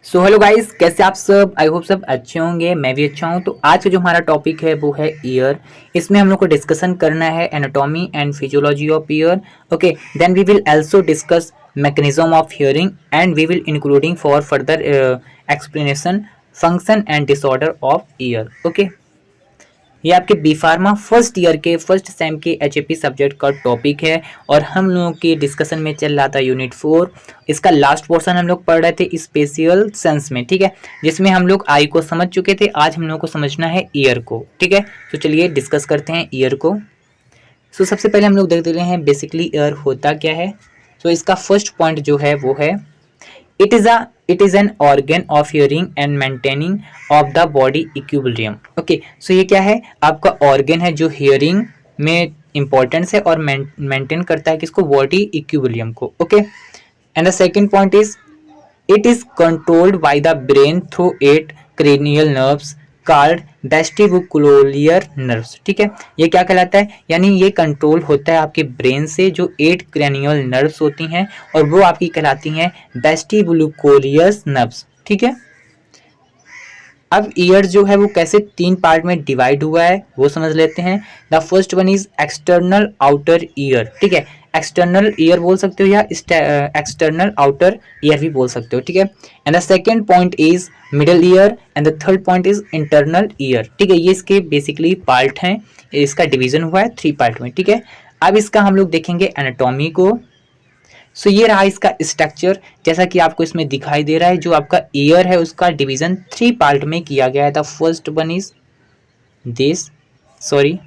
So hello guys, कैसे आप सब। आई होप सब अच्छे होंगे, मैं भी अच्छा हूँ। तो आज का जो हमारा टॉपिक है वो है ईयर। इसमें हम लोग को डिस्कशन करना है anatomy and physiology of ear. Okay, then we will also discuss mechanism of hearing and we will including for further explanation function and disorder of ear. Okay, ये आपके बी फार्मा फर्स्ट ईयर के first sem के HAP subject का topic है और हम लोगों के डिस्कशन में चल रहा था यूनिट 4। इसका लास्ट पोर्शन हम लोग पढ़ रहे थे स्पेशियल सेंस में, ठीक है, जिसमें हम लोग आई को समझ चुके थे। आज हम लोगों को समझना है ईयर को, ठीक है। तो चलिए डिस्कस करते हैं ईयर को। सो सबसे पहले हम लोग देख लेते हैं बेसिकली ईयर होता क्या है। सो इसका फर्स्ट पॉइंट जो है वो है It is a it is an organ of hearing and maintaining of the body equilibrium. Okay, so ये क्या है, आपका ऑर्गन है जो हियरिंग में इंपॉर्टेंस है और मेंटेन करता है किसको, बॉडी इक्विलिब्रियम को। Okay, and the second point is it is controlled by the brain through 8 cranial nerves called vestibular nerves. ठीक है, ये क्या कहलाता है, यानी ये कंट्रोल होता है आपके ब्रेन से, जो 8 cranial nerves होती हैं और वो आपकी कहलाती हैं वेस्टिबुकुलर नर्व्स। ठीक है, अब ईयर जो है वो कैसे 3 पार्ट में डिवाइड हुआ है वो समझ लेते हैं। The first one is external outer ear. ठीक है, एक्सटर्नल ईयर बोल सकते हो या एक्सटर्नल आउटर ईयर भी बोल सकते हो। ठीक है, and the second point is middle ear and the third point is internal ear. ठीक है, ये इसके बेसिकली पार्ट हैं, इसका डिवीजन हुआ है 3 पार्ट में। ठीक है, अब इसका हम लोग देखेंगे एनाटॉमी को। सो ये रहा इसका स्ट्रक्चर, जैसा कि आपको इसमें दिखाई दे रहा है। जो आपका ईयर है उसका डिवीजन 3 पार्ट में किया गया है। The first one is this, sorry,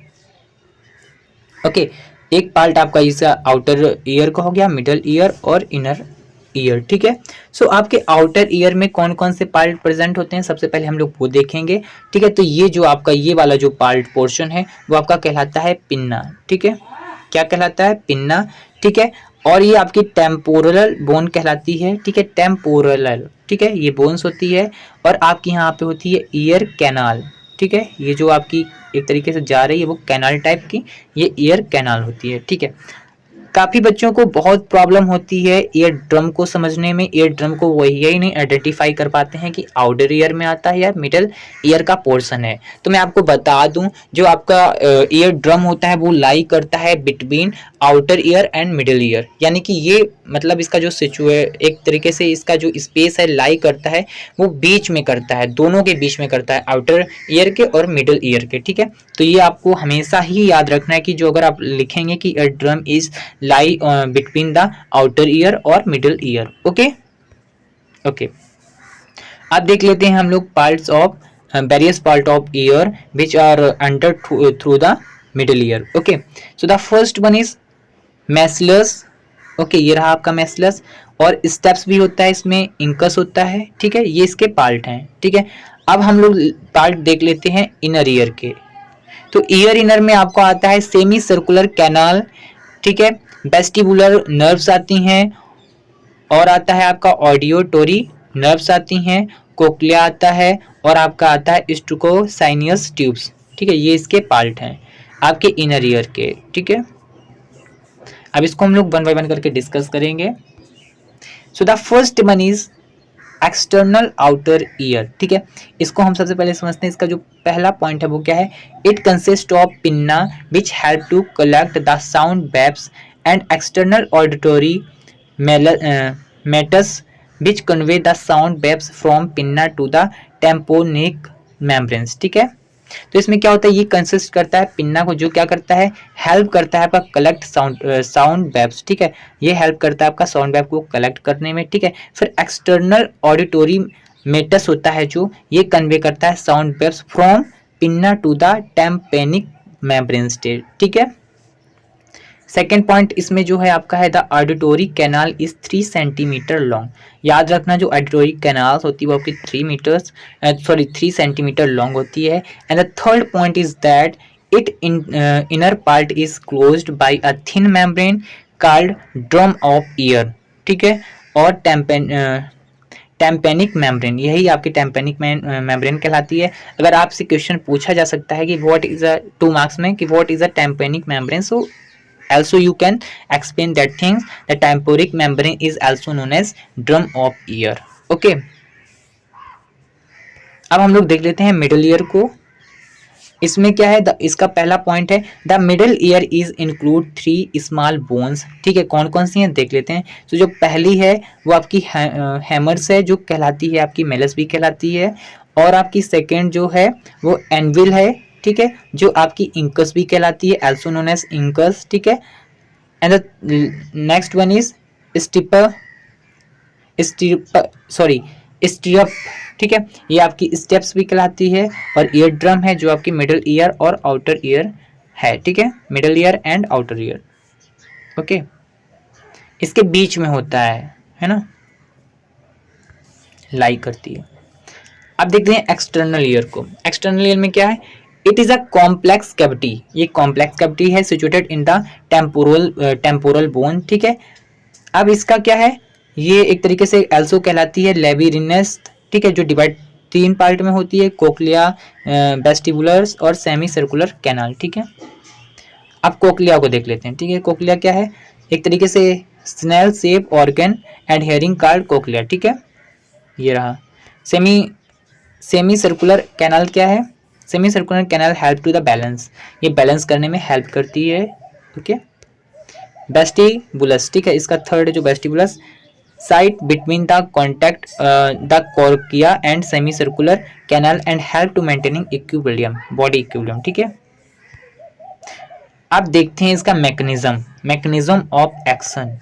okay, एक पार्ट आपका इसका आउटर ईयर का हो गया, मिडल ईयर और इनर ईयर। ठीक है, सो आपके आउटर ईयर में कौन कौन से पार्ट प्रेजेंट होते हैं, सबसे पहले हम लोग वो देखेंगे। ठीक है, तो ये जो आपका ये वाला जो पार्ट पोर्शन है वो आपका कहलाता है पिन्ना। ठीक है, क्या कहलाता है, पिन्ना। ठीक है, और ये आपकी टेम्पोरल बोन कहलाती है। ठीक है, टेम्पोरल, ठीक है, ये बोन्स होती है और आपकी यहाँ पे होती है ईयर कैनाल। ठीक है, ये जो आपकी एक तरीके से जा रही है वो कैनाल टाइप की, ये ईयर कैनाल होती है। ठीक है, काफ़ी बच्चों को बहुत प्रॉब्लम होती है ईयर ड्रम को समझने में। ईयर ड्रम को वो यही नहीं आइडेंटिफाई कर पाते हैं कि आउटर ईयर में आता है या मिडल ईयर का पोर्शन है। तो मैं आपको बता दूं, जो आपका ईयर ड्रम होता है वो लाई करता है between outer ear and middle ear, यानी कि ये मतलब इसका जो एक तरीके से इसका जो स्पेस है लाई करता है वो बीच में करता है, दोनों के बीच में करता है, आउटर ईयर के और मिडल ईयर के। ठीक है, तो ये आपको हमेशा ही याद रखना है कि जो अगर आप लिखेंगे कि ear drum is lie between the outer ear और middle ear। ओके ओके, अब देख लेते हैं हम लोग parts of various part of ear which are under through the middle ear. Okay, so the first one is muscles. Okay, ये रहा आपका मैसलस, और स्टेप्स भी होता है इसमें, इंकस होता है। ठीक है, ये इसके पार्ट हैं। ठीक है, अब हम लोग पार्ट देख लेते हैं इनर ईयर के। तो ईयर इनर में आपको आता है सेमी सर्कुलर कैनाल। ठीक है, वेस्टिबुलर नर्व्स आती हैं और आता है आपका ऑडियोटोरी नर्व्स आती हैं, कोक्लिया आता है और आपका आता है स्टुकोसाइनियस ट्यूब्स। ठीक है, ये इसके पार्ट हैं आपके इनर ईयर के। ठीक है, अब इसको हम लोग 1 बाय 1 करके डिस्कस करेंगे। सो the first one is external outer ear. ठीक है, इसको हम सबसे पहले समझते हैं। इसका जो पहला पॉइंट है वो क्या है, it consist of pinna which help to collect the sound waves and external auditory meatus which convey the sound waves from pinna to the tympanic membranes. ठीक है, तो इसमें क्या होता है, ये कंसिस्ट करता है पिन्ना को, जो क्या करता है, हेल्प करता है आपका कलेक्ट साउंड वेव्स। ठीक है, ये हेल्प करता है आपका साउंड वेव को कलेक्ट करने में। ठीक है, फिर एक्सटर्नल ऑडिटोरी मेटस होता है जो ये कन्वे करता है sound waves from pinna to the tympanic membrane state. ठीक है, सेकेंड पॉइंट इसमें जो है आपका है the auditory canal is 3 centimetre long. याद रखना, जो ऑडिटोरी कैनाल्स होती है वो आपकी 3 सेंटीमीटर लॉन्ग होती है। And the third point is that it inner part is closed by a thin membrane called drum of ear. ठीक है, और टेम्पेनिक मेम्ब्रेन, यही आपकी टेम्पेनिक मेम्ब्रेन कहलाती है। अगर आपसे क्वेश्चन पूछा जा सकता है कि व्हाट इज अ 2 मार्क्स में कि what is a tympanic membrane, so also you can explain that things. The tympanic membrane is also known as drum of ear. Okay, अब हम लोग देख लेते हैं मिडल ईयर को। इसमें क्या है, इसका पहला पॉइंट है the middle year is include 3 small bones. ठीक है, कौन कौन सी हैं देख लेते हैं। तो जो पहली है वो आपकी हैमर्स है, जो कहलाती है आपकी मेलस भी कहलाती है। और आपकी सेकेंड जो है वो एनविल है, ठीक है, जो आपकी इंकस भी कहलाती है, एल्सो नोन एज इंकस। ठीक है, and the next one is stirrup sorry stirrup. ठीक है, ये आपकी स्टेप्स भी कहलाती है। और ईयर ड्रम है जो आपकी मिडल ईयर और आउटर ईयर है। ठीक है, middle ear and outer ear, okay, इसके बीच में होता है ना, लाई करती है। अब देखते हैं एक्सटर्नल ईयर को। एक्सटर्नल ईयर में क्या है, it is a complex cavity. ये कॉम्प्लेक्स कैविटी है situated in the temporal bone. ठीक है, अब इसका क्या है, ये एक तरीके से एल्सो कहलाती है लेबिरिनस। ठीक है, जो डिवाइड 3 पार्ट में होती है, कोक्लिया, वेस्टिबुलर्स और सेमी सर्कुलर कैनाल। ठीक है, अब कोक्लिया को देख लेते हैं। ठीक है, कोक्लिया क्या है, एक तरीके से snail shape organ and hearing card cochlea. ठीक है, ये रहा। सेमी सर्कुलर कैनाल क्या है, semi circular canal help to the balance, ये बैलेंस करने में हेल्प करती है। ओके, वेस्टिबुलस, ठीक है, इसका थर्ड है जो vestibules, site between the contact the कॉर्किया and semi circular canal and help to maintaining equilibrium, body equilibrium. ठीक है, अब देखते हैं इसका मैकेनिज्म ऑफ एक्शन,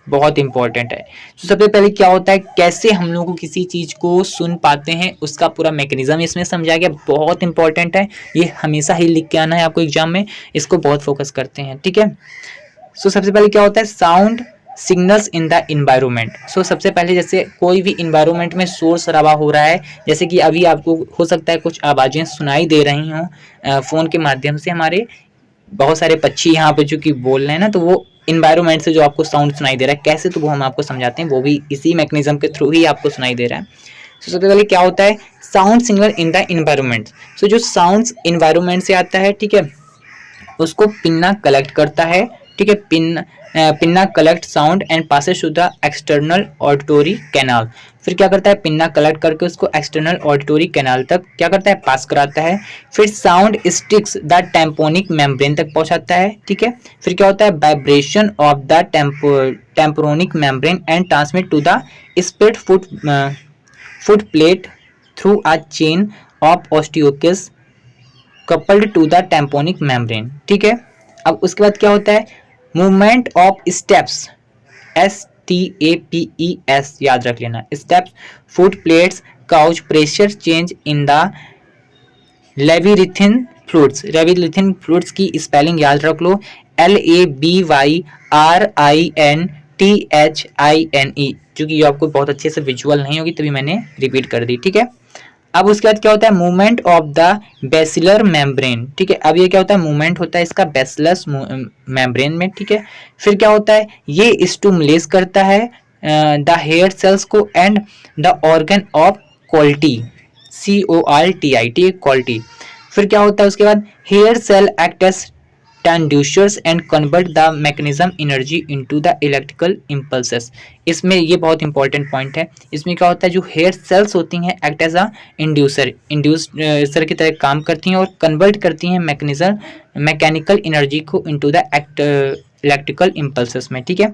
बहुत इंपॉर्टेंट है। तो सबसे पहले क्या होता है, कैसे हम लोग को किसी चीज को सुन पाते हैं, उसका पूरा मैकेनिज्म इसमें समझाया गया, बहुत इंपॉर्टेंट है। ये हमेशा ही लिख के आना है आपको एग्जाम में, इसको बहुत फोकस करते हैं। ठीक है, सो सबसे पहले क्या होता है, sound signals in the environment. So सबसे पहले जैसे कोई भी इन्वायरमेंट में शोर शराबा हो रहा है, जैसे कि अभी आपको हो सकता है कुछ आवाज़ें सुनाई दे रही हों फ़ोन के माध्यम से, हमारे बहुत सारे पक्षी यहाँ पे जो कि बोल रहे हैं ना, तो वो इन्वायरमेंट से जो आपको साउंड सुनाई दे रहा है कैसे, तो वो हम आपको समझाते हैं, वो भी इसी मैकेनिज्म के थ्रू ही आपको सुनाई दे रहा है। तो सबसे पहले क्या होता है, sound signal in the environment. So जो साउंड इन्वायरमेंट से आता है, ठीक है, उसको पिन्ना कलेक्ट करता है। ठीक है, pinna collect sound and passes to the external auditory canal. फिर क्या करता है, पिन्ना कलेक्ट करके उसको एक्सटर्नल ऑडिटोरी कैनाल तक क्या करता है, पास कराता है। फिर sound strikes the tympanic membrane तक पहुंचाता है। ठीक है, फिर क्या होता है, vibration of the tympanic membrane and transmit to the स्प्रेड foot plate through a chain of ossicles coupled to the tympanic membrane. ठीक है, अब उसके बाद क्या होता है, मूवमेंट ऑफ स्टेप्स, STAPES याद रख लेना, stapes, foot plates, cause pressure change in the labyrinthine fluids. Labyrinthine fluids की स्पेलिंग याद रख लो, LABYRINTHINE, जो कि आपको बहुत अच्छे से विजुअल नहीं होगी तभी मैंने रिपीट कर दी। ठीक है, अब उसके बाद क्या होता है, movement of the basilar membrane. ठीक है, अब ये क्या होता है, मूवमेंट होता है इसका बेसिलस मेम्ब्रेन में। ठीक है, फिर क्या होता है, ये स्टिमुलेट करता है द हेयर सेल्स को and the organ of quality, CORTI, quality. फिर क्या होता है उसके बाद, hair cell act as transducers and convert the mechanism energy into the electrical impulses. इसमें ये बहुत इंपॉर्टेंट पॉइंट है। इसमें क्या होता है, जो हेयर सेल्स होती हैं एक्ट एज अ इंड्यूसर की तरह काम करती हैं और कन्वर्ट करती हैं मैकेनिकल एनर्जी को इनटू द इलेक्ट्रिकल इम्पल्सेस में। ठीक है,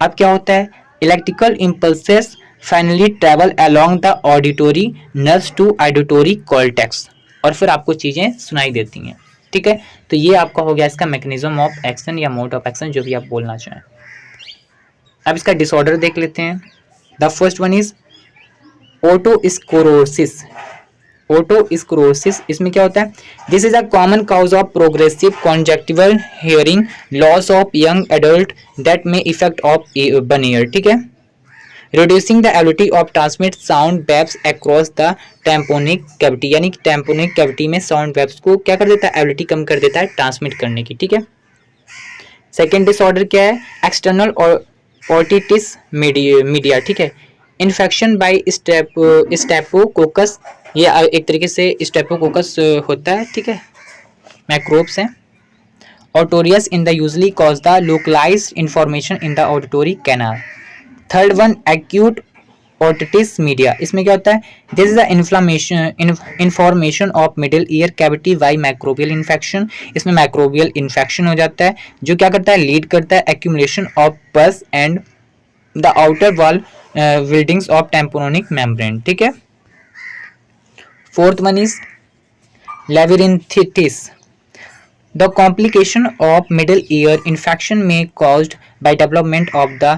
अब क्या होता है, electrical impulses finally travel along the auditory nerves to auditory cortex, और फिर आपको चीज़ें सुनाई देती हैं। ठीक है, तो ये आपका हो गया इसका मैकेनिज्म ऑफ एक्शन या मोड ऑफ एक्शन, जो भी आप बोलना चाहें। अब इसका डिसऑर्डर देख लेते हैं। The first one is otosclerosis. Otosclerosis, इसमें क्या होता है, this is a common cause of progressive conductive hearing loss of young adult that may effect of one ear. ठीक है, reducing the ability of transmit sound waves across the tympanic cavity, यानी tympanic cavity में sound waves को क्या कर देता है, ability कम कर देता है ट्रांसमिट करने की। ठीक है, सेकेंड डिसऑर्डर क्या है, एक्सटर्नल ओटिटिस मीडिया। ठीक है, इन्फेक्शन बाय स्टेपोकोकस, ये एक तरीके से स्टेपोकोकस होता है। ठीक है, मैक्रोब्स हैं। ऑटोरियस in the usually cause the localized information in the auditory canal. Third one, acute otitis media, इसमें क्या होता है, this is the inflammation information of middle ear cavity by microbial infection, इसमें माइक्रोबियल इन्फेक्शन हो जाता है जो क्या करता है, लीड करता है accumulation of pus and the outer wall buildings of tympanic membrane, ठीक है। Fourth one is labyrinthitis, the complication of middle ear infection may caused by development of the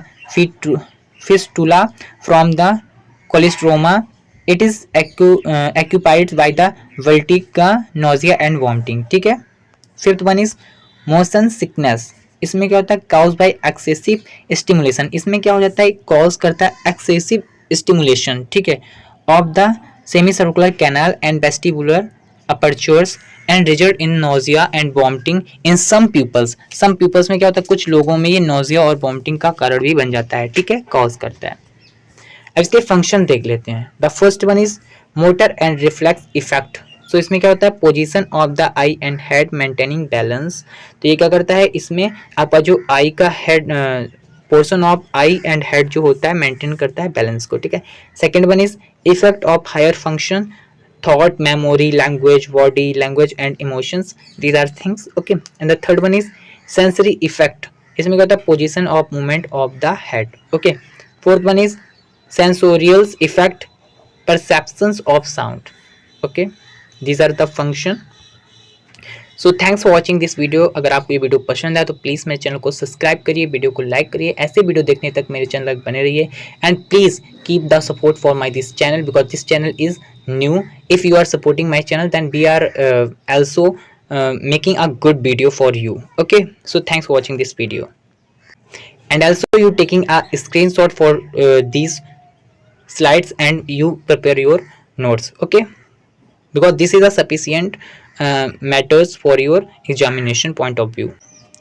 fistula from the cholesteatoma. It is occupied by the vertigo, nausea and vomiting, ठीक है। Fifth one is motion sickness, इसमें क्या होता है, cause bye excessive stimulation, इसमें क्या हो जाता है, कॉज करता है एक्सेसिव स्टिमुलेशन, ठीक है, of the semi circular canal and vestibular apertures and result in nausea and vomiting in some peoples. Some peoples में क्या होता है, कुछ लोगों में ये नोजिया और वॉमिटिंग का कारण भी बन जाता है, ठीक है, कॉज करता है। अब इसके फंक्शन देख लेते हैं। The first one is motor and reflex effect, so इसमें क्या होता है, position of the eye and head maintaining balance, तो ये क्या करता है, इसमें आपका जो आई का head portion of I and head जो होता है मेंटेन करता है बैलेंस को, ठीक है। Second one is effect of higher function, thought, memory, language, body language and emotions, these are things, okay। and the third one is sensory effect, इसमें क्या होता है, position of movement of the head, okay। fourth one is sensorial effect, perceptions of sound, okay। these are the function। So thanks for watching this video. अगर आपको ये video पसंद आए तो प्लीज़ मेरे चैनल को सब्सक्राइब करिए, वीडियो को लाइक करिए, ऐसे वीडियो देखने तक मेरे चैनल तक बने रहिए and please keep the support for my this channel because this channel is new. If you are supporting my channel then we are also making a good video for you, okay। so thanks for watching this video and also you taking a screenshot for these slides and you prepare your notes, okay, because this is a sufficient matters for your examination point of view।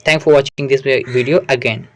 Thanks for watching this video again।